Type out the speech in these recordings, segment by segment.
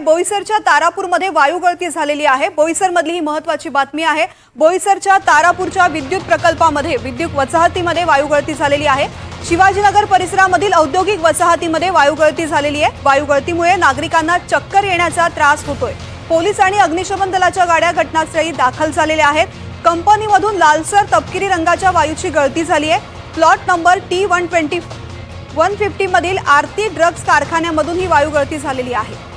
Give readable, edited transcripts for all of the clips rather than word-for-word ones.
बोईसरच्या तारापूरमध्ये वायू गळती झालेली आहे। बोईसरमधली ही महत्त्वाची बातमी आहे। बोईसरच्या तारापूरच्या विद्युत प्रकल्पामध्ये विद्युत वसाहतीमध्ये वायू गळती झालेली आहे। शिवाजीनगर परिसरामधील औद्योगिक वसाहतीमध्ये वायू गळती झालेली आहे। वायू गळतीमुळे नागरिकांना चक्कर येण्याचा त्रास होतोय। पोलीस आणि अग्निशमन दलाच्या गाड्या घटनास्थळी दाखल झालेल्या आहेत। कंपनीमधून लालसर तपकिरी रंगाच्या वायूची गळती झाली आहे। प्लॉट नंबर T150 मधील आरती ड्रग्स कारखान्यामधून ही वायू गळती झालेली आहे।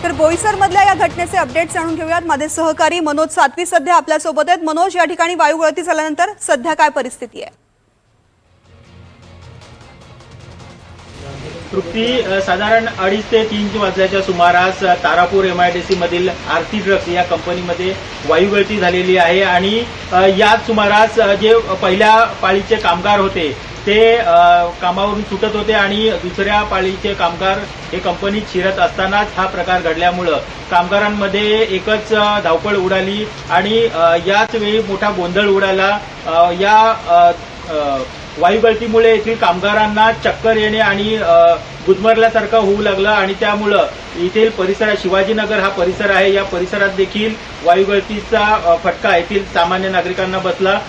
तर बोईसर मधल्या या घटनेचे अपडेट जाणून घेऊयात। माझे सहकारी मनोज सातवी सध्या आपल्या सोबत आहेत। मनोज, या ठिकाणी वायू गळती झाल्यानंतर सध्या काय परिस्थिती आहे? तृप्ती, साधारण 2:30 ते 3 वाजल्याच्या सुमारास तारापूर MIDC मधील आरती ड्रग्स या कंपनीमध्ये वायू गळती झालेली आहे आणि याच सुमारास जे पहिल्या पाळीचे कामगार होते ते कामावरून सुटत होते आणि दुसऱ्या पाळीचे कामगार हे कंपनीत शिरत असतानाच हा प्रकार घडल्यामुळे कामगारांमध्ये एकच धावपळ उडाली आणि याच वेळी मोठा गोंधळ उडाला। या वायू गळतीमुळे येथील कामगारांना चक्कर येणे आणि गुदमरल्यासारखं होऊ लागलं आणि त्यामुळं येथील परिसरात शिवाजीनगर हा परिसर आहे, या परिसरात देखील वायू गळतीचा फटका येथील सामान्य नागरिकांना बसला।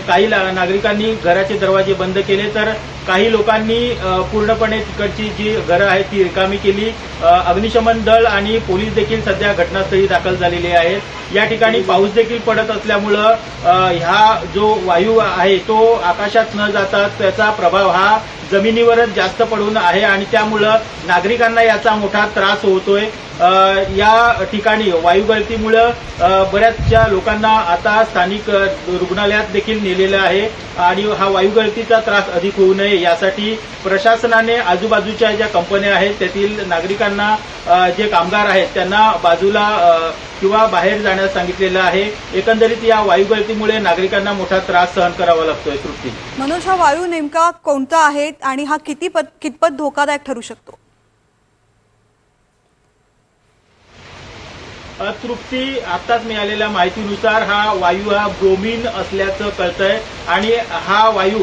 काही नागरिकांनी घराचे दरवाजे बंद केले तर काही लोकांनी पूर्णपणे तिकडची जी घरं आहेत ती रिकामी केली। अग्निशमन दल आणि पोलीस देखील सध्या घटनास्थळी दाखल झालेले आहेत। या ठिकाणी पाऊस देखील पडत असल्यामुळं हा जो वायू आहे तो आकाशात न जाता त्याचा प्रभाव हा जमिनीवरच जास्त पडून आहे आणि त्यामुळं नागरिकांना याचा मोठा त्रास होतोय। या ठिकाणी वायू गळतीमुळं बऱ्याचशा लोकांना आता स्थानिक रुग्णालयात देखील नेलेलं आहे आणि हा वायू गळतीचा त्रास अधिक होऊ नये यासाठी प्रशासनाने आजूबाजूच्या ज्या कंपन्या आहेत त्यातील नागरिकांना जे कामगार आहेत त्यांना बाजूला किंवा बाहेर जाण्यास सांगितलेलं आहे। एकंदरीत या वायू गळतीमुळे नागरिकांना मोठा त्रास सहन करावा लागतोय। तृप्ती, मनोज, हा वायू नेमका कोणता आहे आणि हा कितपत धोकादायक ठरू शकतो? तृप्ती, आताच मिळालेल्या माहितीनुसार हा वायू हा ब्रोमीन असल्याचं कळतंय आणि हा वायू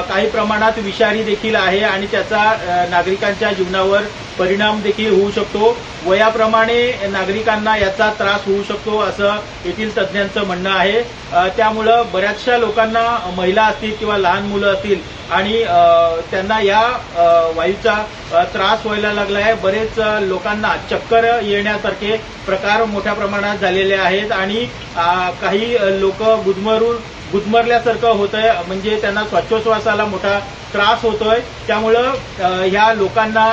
काही प्रमाणात विषारी देखील आहे आणि त्याचा नागरिकांच्या जीवनावर परिणाम देखील होऊ शकतो। वयाप्रमाणे नागरिकांना याचा त्रास होऊ शकतो असं येथील तज्ज्ञांचं म्हणणं आहे। त्यामुळं बऱ्याचशा लोकांना, महिला असतील किंवा लहान मुलं असतील आणि त्यांना या वायूचा त्रास व्हायला लागला आहे। बरेच लोकांना चक्कर येण्यासारखे प्रकार मोठ्या प्रमाणात झालेले आहेत आणि काही लोक गुदमरल्यासारखं होतंय, म्हणजे त्यांना श्वासोच्छवासाला मोठा त्रास होतोय। त्यामुळं ह्या लोकांना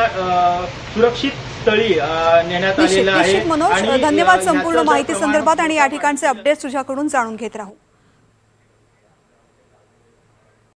सुरक्षित स्थळी नेण्यात आलेलं आहे। मनोज, धन्यवाद संपूर्ण माहिती संदर्भात आणि या ठिकाणचे अपडेट्स तुझ्याकडून जाणून घेत राहू।